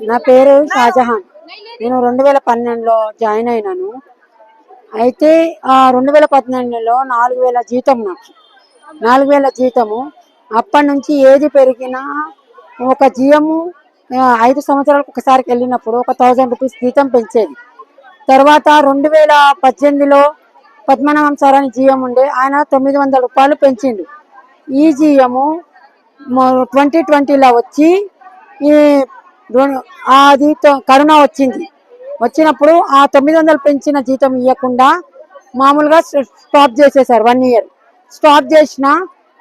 నా పేరు షాజహాన్. నేను 2012లో జాయిన్ అయినాను. అయితే ఆ 2018లో 4000 జీతం. నాకు 4000 జీతము. అప్పటి నుంచి ఏది పెరిగినా ఒక జిఎము 5 సంవత్సరాలకు ఒకసారికి వెళ్ళినప్పుడు ఒక 1000 రూపీస్ జీతం పెంచేది. తర్వాత 2018లో పద్మనాభం సార్ అని జిఎం ఉండే, ఆయన 900 రూపాయలు పెంచిండు. ఈ జిఎము 2020లో వచ్చి ఈ అది కరోనా వచ్చింది. వచ్చినప్పుడు ఆ 900 పెంచిన జీతం ఇవ్వకుండా మామూలుగా స్టాప్ చేసేసారు. 1 ఇయర్ స్టాప్ చేసినా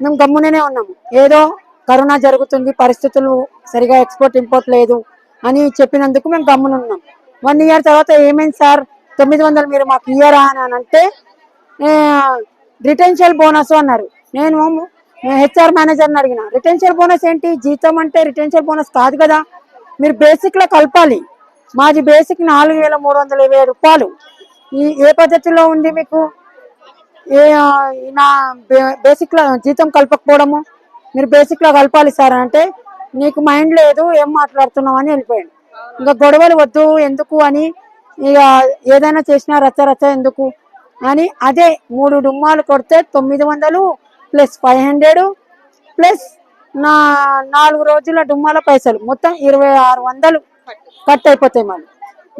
మేము గమ్మునే ఉన్నాము. ఏదో కరోనా జరుగుతుంది, పరిస్థితులు సరిగా ఎక్స్పోర్ట్ ఇంపోర్ట్ లేదు అని చెప్పినందుకు మేము గమ్మునున్నాం. 1 ఇయర్ తర్వాత ఏమైంది సార్ 900 మీరు మాకు ఇయ్యరా అని అంటే రిటెన్షియల్ బోనస్ అన్నారు. నేను హెచ్ఆర్ మేనేజర్ని అడిగిన, రిటెన్షియల్ బోనస్ ఏంటి? జీతం అంటే రిటెన్షియల్ బోనస్ కాదు కదా, మీరు బేసిక్లో కలపాలి. మాది బేసిక్ 4320 రూపాయలు. ఏ పద్ధతిలో ఉంది మీకు? నా బేసిక్లో జీతం కలపకపోవడము, మీరు బేసిక్లో కలపాలి సార్ అంటే నీకు మైండ్ లేదు, ఏం మాట్లాడుతున్నావు అని వెళ్ళిపోయాడు. ఇంకా గొడవలు వద్దు ఎందుకు అని, ఇక ఏదైనా చేసినా రచ్చ రచ్చ ఎందుకు అని అదే 3 డుమ్మాలు కొడితే 900 ప్లస్ 500 ప్లస్ నా 4 రోజుల డుమ్మాల పైసలు మొత్తం 2600 కట్ అయిపోతాయి. మళ్ళీ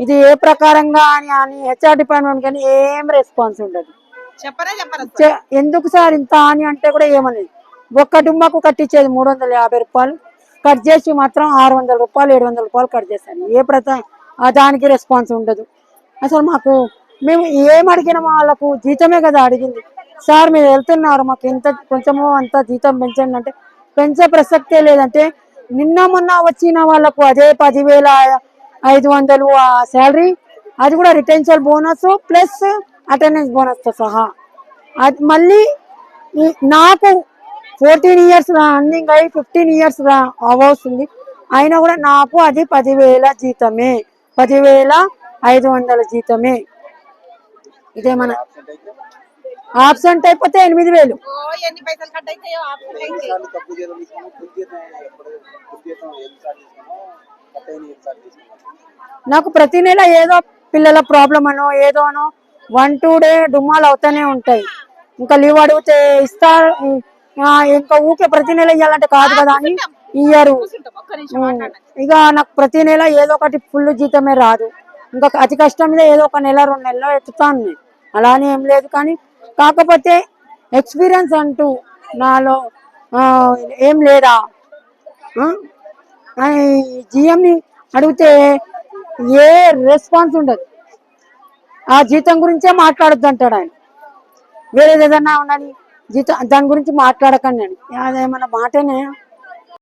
ఇది ఏ ప్రకారంగా అని హెచ్ఆర్ డిపార్ట్మెంట్ కానీ ఏం రెస్పాన్స్ ఉండదు. ఎందుకు సార్ ఇంత అని అంటే కూడా ఏమనేది. ఒక్క డుమ్మాకు కట్టించేది 350 రూపాయలు, కట్ చేసి మాత్రం 600 రూపాయలు 700 రూపాయలు కట్ చేశాను. దానికి రెస్పాన్స్ ఉండదు అసలు. మాకు మేము ఏం అడిగిన వాళ్ళకు జీతమే కదా అడిగింది. సార్ మీరు వెళ్తున్నారు, మాకు ఎంత కొంచెమో అంత జీతం పెంచండి అంటే పెంచే ప్రసక్తే లేదంటే, నిన్న మొన్న వచ్చిన వాళ్ళకు అదే 10,500 ఆ శాలరీ, అది కూడా రిటెన్షియల్ బోనస్ ప్లస్ అటెండెన్స్ బోనస్తో సహా. అది మళ్ళీ నాకు 14 ఇయర్స్ రన్నింగ్ అయ్యి 15 ఇయర్స్ అవస్తుంది అయినా కూడా నాకు అది 10,000 జీతమే, 10,500 జీతమే. ఇదేమన్నా ఆబ్సెంట్ అయిపోతే 8,000. నాకు ప్రతి నెల ఏదో పిల్లల ప్రాబ్లం అనో ఏదో అనో 1-2 డే డుమ్మాలు అవుతానే ఉంటాయి. ఇంకా లీవ్ అడిగితే ఇస్తారు, ఇంకా ఊకే ప్రతి నెల ఇవ్వాలంటే కాదు కదా అని ఇయ్యరు. ఇక నాకు ప్రతి నెల ఏదో ఒకటి ఫుల్ జీతమే రాదు. ఇంకా అతి కష్టం మీద ఏదో ఒక నెల 2 నెలలో ఎత్తుతాను. అలానే ఏం లేదు, కానీ కాకపోతే ఎక్స్పీరియన్స్ అంటూ నాలో ఏం లేదా. జిఎంని అడిగితే ఏ రెస్పాన్స్ ఉండదు. ఆ జీతం గురించే మాట్లాడొద్దు అంటాడు ఆయన. వేరేది ఏదన్నా ఉన్నది జీతం దాని గురించి మాట్లాడకండి అని, అదేమన్నా మాటనే.